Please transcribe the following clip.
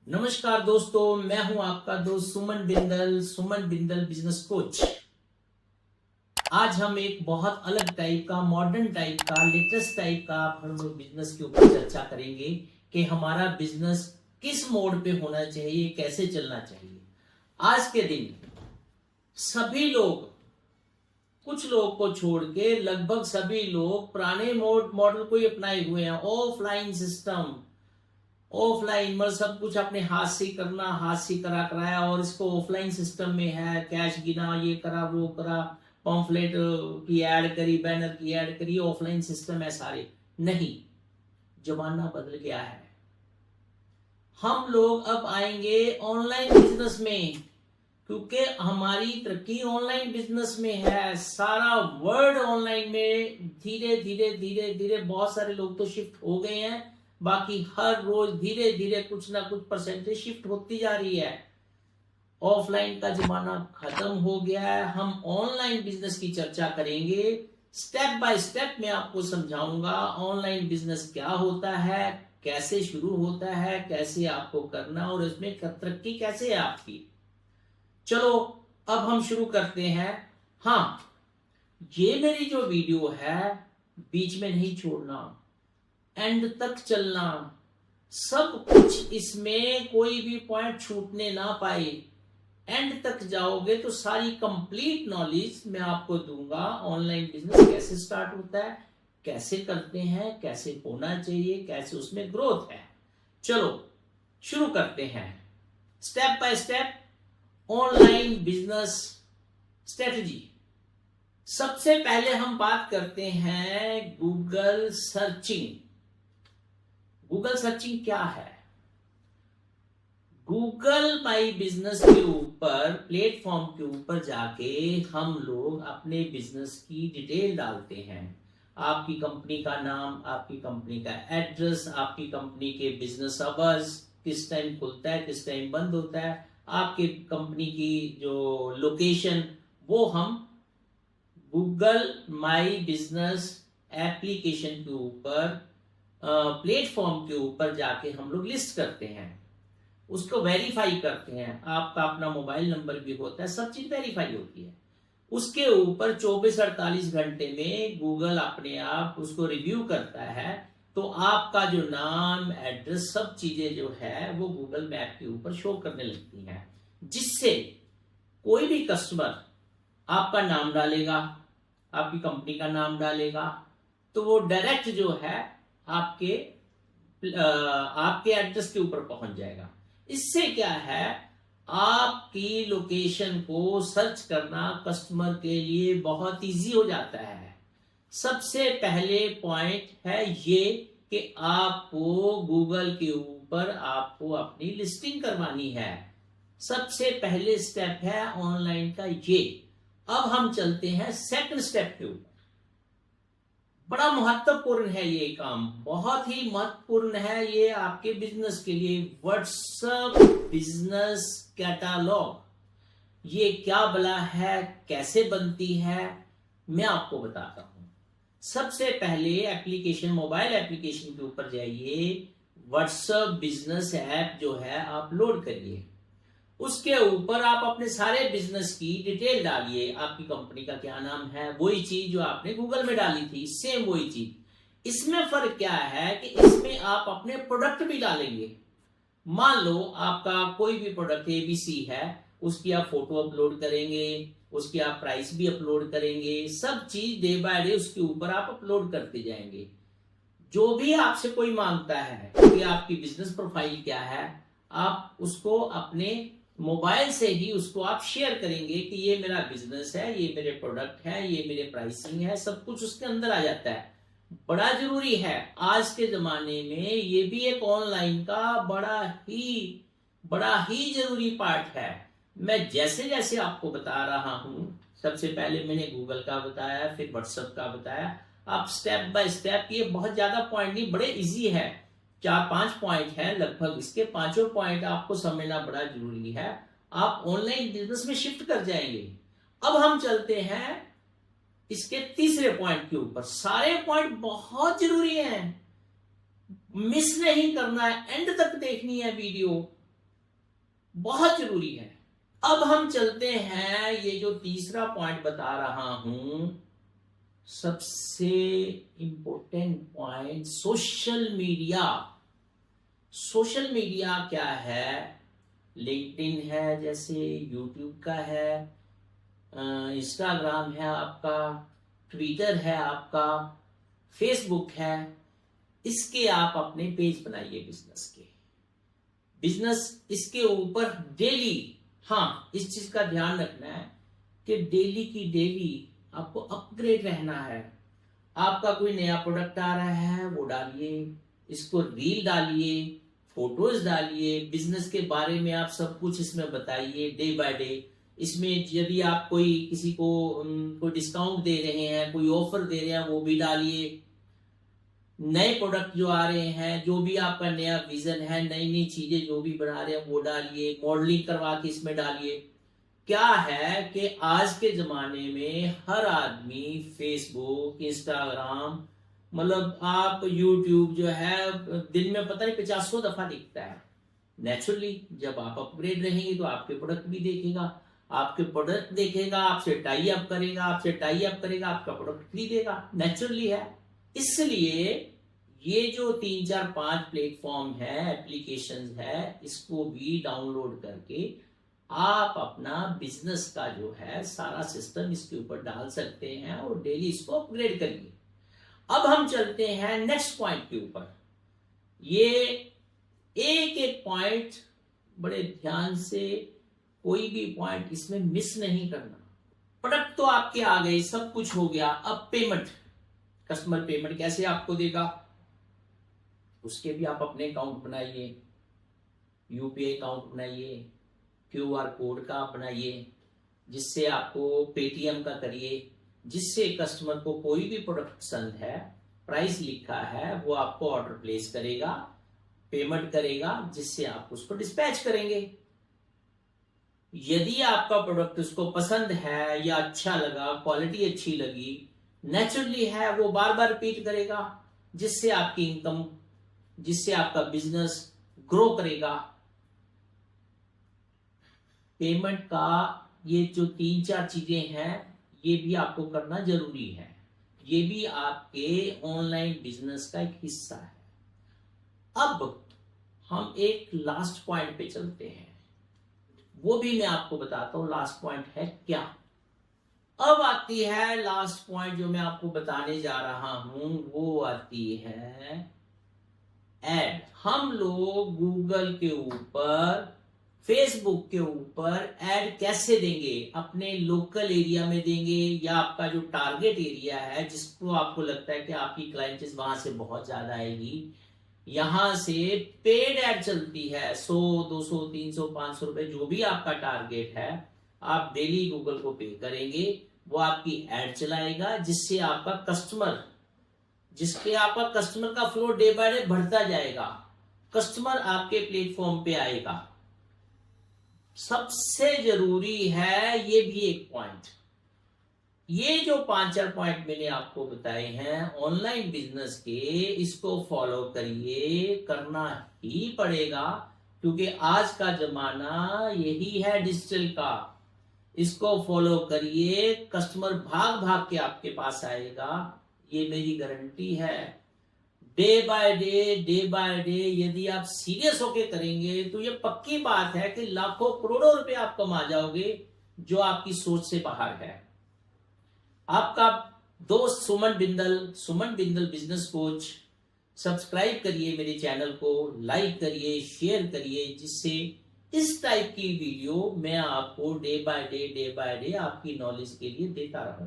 नमस्कार दोस्तों, मैं हूं आपका दोस्त सुमन बिंदल बिजनेस कोच। आज हम एक बहुत अलग टाइप का, मॉडर्न टाइप का, लेटेस्ट टाइप का हम लोग बिजनेस के ऊपर चर्चा करेंगे कि हमारा बिजनेस किस मोड पे होना चाहिए, कैसे चलना चाहिए। आज के दिन सभी लोग, कुछ लोग को छोड़ के लगभग सभी लोग पुराने मॉडल को ही अपनाए हुए हैं। ऑफलाइन सिस्टम, ऑफलाइन मतलब सब कुछ अपने हाथ से करना, हाथ से करा कराया, और इसको ऑफलाइन सिस्टम में है। कैश गिना, ये करा वो करा, पॉम्फलेट की ऐड करी, बैनर की ऐड करी, ऑफलाइन सिस्टम है सारे। नहीं, जमाना बदल गया है। हम लोग अब आएंगे ऑनलाइन बिजनेस में, क्योंकि हमारी तरक्की ऑनलाइन बिजनेस में है। सारा वर्ल्ड ऑनलाइन में धीरे धीरे धीरे धीरे बहुत सारे लोग तो शिफ्ट हो गए हैं, बाकी हर रोज धीरे धीरे कुछ ना कुछ परसेंटेज शिफ्ट होती जा रही है। ऑफलाइन का जमाना खत्म हो गया है। हम ऑनलाइन बिजनेस की चर्चा करेंगे। स्टेप बाय स्टेप मैं आपको समझाऊंगा ऑनलाइन बिजनेस क्या होता है, कैसे शुरू होता है, कैसे आपको करना, और इसमें तरक्की कैसे है आपकी। चलो अब हम शुरू करते हैं। हाँ, ये मेरी जो वीडियो है बीच में नहीं छोड़ना, एंड तक चलना। सब कुछ इसमें कोई भी पॉइंट छूटने ना पाए। एंड तक जाओगे तो सारी कंप्लीट नॉलेज मैं आपको दूंगा। ऑनलाइन बिजनेस कैसे स्टार्ट होता है, कैसे करते हैं, कैसे होना चाहिए, कैसे उसमें ग्रोथ है। चलो शुरू करते हैं step by step online business strategy. सबसे पहले हम बात करते हैं गूगल सर्चिंग। गूगल सर्चिंग क्या है? गूगल माई बिजनेस के ऊपर, प्लेटफॉर्म के ऊपर जाके हम लोग अपने बिजनेस की डिटेल डालते हैं। आपकी कंपनी का नाम, आपकी कंपनी का एड्रेस, आपकी कंपनी के बिजनेस आवर्स, किस टाइम खुलता है, किस टाइम बंद होता है, आपके कंपनी की जो लोकेशन, वो हम गूगल माई बिजनेस एप्लीकेशन के ऊपर, प्लेटफॉर्म के ऊपर जाके हम लोग लिस्ट करते हैं। उसको वेरीफाई करते हैं। आपका अपना मोबाइल नंबर भी होता है, सब चीज वेरीफाई होती है। उसके ऊपर 24-48 घंटे में गूगल अपने आप उसको रिव्यू करता है, तो आपका जो नाम, एड्रेस, सब चीजें जो है वो गूगल मैप के ऊपर शो करने लगती हैं, जिससे कोई भी कस्टमर आपका नाम डालेगा, आपकी कंपनी का नाम डालेगा, तो वो डायरेक्ट जो है आपके एड्रेस के ऊपर पहुंच जाएगा। इससे क्या है, आपकी लोकेशन को सर्च करना कस्टमर के लिए बहुत इजी हो जाता है। सबसे पहले पॉइंट है ये कि आपको गूगल के ऊपर आपको अपनी लिस्टिंग करवानी है। सबसे पहले स्टेप है ऑनलाइन का ये। अब हम चलते हैं सेकंड स्टेप के ऊपर। बड़ा महत्वपूर्ण है ये काम, बहुत ही महत्वपूर्ण है ये आपके बिजनेस के लिए। व्हाट्सएप बिजनेस कैटालॉग, ये क्या बला है, कैसे बनती है, मैं आपको बताता हूं। सबसे पहले एप्लीकेशन, मोबाइल एप्लीकेशन के ऊपर जाइए, व्हाट्सएप बिजनेस ऐप जो है आप लोड करिए। उसके ऊपर आप अपने सारे बिजनेस की डिटेल डालिए। आपकी कंपनी का क्या नाम है, वही चीज जो आपने गूगल में डाली थी, सेम वही चीज। इसमें फर्क क्या है कि इसमें आप अपने प्रोडक्ट भी डालेंगे। मान लो आपका कोई भी प्रोडक्ट एबीसी है, उसकी आप फोटो अपलोड करेंगे, उसकी आप प्राइस भी अपलोड करेंगे, सब चीज डे बाय डे उसके ऊपर आप अपलोड करते जाएंगे। जो भी आपसे कोई मांगता है कि आपकी बिजनेस प्रोफाइल क्या है, आप उसको अपने मोबाइल से ही उसको आप शेयर करेंगे कि ये मेरा बिजनेस है, ये मेरे प्रोडक्ट है, ये मेरे प्राइसिंग है, सब कुछ उसके अंदर आ जाता है। बड़ा जरूरी है आज के जमाने में, ये भी एक ऑनलाइन का बड़ा ही जरूरी पार्ट है। मैं जैसे जैसे आपको बता रहा हूं, सबसे पहले मैंने गूगल का बताया, फिर व्हाट्सएप का बताया। आप स्टेप बाय स्टेप, ये बहुत ज्यादा पॉइंट नहीं, बड़े इजी है, 4-5 पॉइंट है लगभग। इसके पांचों पॉइंट आपको समझना बड़ा जरूरी है। आप ऑनलाइन बिजनेस में शिफ्ट कर जाएंगे। अब हम चलते हैं इसके तीसरे पॉइंट के ऊपर। सारे पॉइंट बहुत जरूरी हैं, मिस नहीं करना है, एंड तक देखनी है वीडियो। बहुत जरूरी है। अब हम चलते हैं, ये जो तीसरा पॉइंट बता रहा हूं, सबसे important point, social media. Social media क्या है? लिंक्डइन है, जैसे यूट्यूब का है, इंस्टाग्राम है आपका, ट्विटर है आपका, फेसबुक है। इसके आप अपने पेज बनाइए बिजनेस के। बिजनेस इसके ऊपर डेली, हाँ इस चीज का ध्यान रखना है कि डेली की डेली आपको अपग्रेड रहना है। आपका कोई नया प्रोडक्ट आ रहा है वो डालिए, इसको रील डालिए, फोटोज डालिए, बिजनेस के बारे में आप सब कुछ इसमें बताइए डे बाय डे। इसमें यदि आप कोई किसी को कोई डिस्काउंट दे रहे हैं, कोई ऑफर दे रहे हैं, वो भी डालिए। नए प्रोडक्ट जो आ रहे हैं, जो भी आपका नया विजन है, नई नई चीजें जो भी बना रहे हैं वो डालिए, मॉडलिंग करवा के इसमें डालिए। क्या है कि आज के जमाने में हर आदमी फेसबुक, इंस्टाग्राम, मतलब आप यूट्यूब जो है दिन में पता नहीं 50 दफा दिखता है। नेचुरली जब आप अपग्रेड रहेंगे तो आपके प्रोडक्ट भी देखेगा, आपके प्रोडक्ट देखेगा, आपसे टाई अप करेगा, आपसे टाई अप करेगा, आपका प्रोडक्ट खरीदेगा। नेचुरली है। इसलिए ये जो 3 4 5 प्लेटफॉर्म है, एप्लीकेशन है, इसको भी डाउनलोड करके आप अपना बिजनेस का जो है सारा सिस्टम इसके ऊपर डाल सकते हैं और डेली इसको अपग्रेड करिए। अब हम चलते हैं नेक्स्ट पॉइंट के ऊपर। ये एक एक पॉइंट बड़े ध्यान से, कोई भी पॉइंट इसमें मिस नहीं करना। प्रोडक्ट तो आपके आ गए, सब कुछ हो गया। अब पेमेंट, कस्टमर पेमेंट कैसे आपको देगा, उसके भी आप अपने अकाउंट बनाइए, यूपीआई अकाउंट बनाइए, क्यूआर कोड का बनाइए, जिससे आपको पेटीएम का करिए, जिससे कस्टमर को कोई भी प्रोडक्ट पसंद है, प्राइस लिखा है, वो आपको ऑर्डर प्लेस करेगा, पेमेंट करेगा, जिससे आप उसको डिस्पैच करेंगे। यदि आपका प्रोडक्ट उसको पसंद है या अच्छा लगा, क्वालिटी अच्छी लगी, नेचुरली है, वो बार बार रिपीट करेगा, जिससे आपकी इनकम, जिससे आपका बिजनेस ग्रो करेगा। पेमेंट का ये जो 3 4 चीजें हैं, ये भी आपको करना जरूरी है। ये भी आपके ऑनलाइन बिजनेस का एक हिस्सा है। अब हम एक लास्ट पॉइंट पे चलते हैं, वो भी मैं आपको बताता हूं लास्ट पॉइंट है क्या। अब आती है लास्ट पॉइंट जो मैं आपको बताने जा रहा हूं, वो आती है एड। हम लोग गूगल के ऊपर, फेसबुक के ऊपर एड कैसे देंगे? अपने लोकल एरिया में देंगे या आपका जो टारगेट एरिया है, जिसको आपको लगता है कि आपकी क्लाइंटेज वहां से बहुत ज्यादा आएगी, यहां से पेड एड चलती है 100 200 300 500 रुपए, जो भी आपका टारगेट है, आप डेली गूगल को पे करेंगे, वो आपकी एड चलाएगा, जिससे आपका कस्टमर, जिसके आपका कस्टमर का फ्लो डे बाय डे बढ़ता जाएगा, कस्टमर आपके प्लेटफॉर्म पे आएगा। सबसे जरूरी है ये भी एक पॉइंट, ये जो 5 4 पॉइंट मैंने आपको बताए हैं ऑनलाइन बिजनेस के, इसको फॉलो करिए, करना ही पड़ेगा, क्योंकि आज का जमाना यही है डिजिटल का। इसको फॉलो करिए, कस्टमर भाग भाग के आपके पास आएगा, ये मेरी गारंटी है। डे बाय डे यदि आप सीरियस होके करेंगे तो ये पक्की बात है कि लाखों करोड़ों रुपए आप कमा जाओगे, जो आपकी सोच से बाहर है। आपका दोस्त सुमन बिंदल बिजनेस कोच। सब्सक्राइब करिए मेरे चैनल को, लाइक करिए, शेयर करिए, जिससे इस टाइप की वीडियो मैं आपको डे बाय डे आपकी नॉलेज के लिए देता रहूं।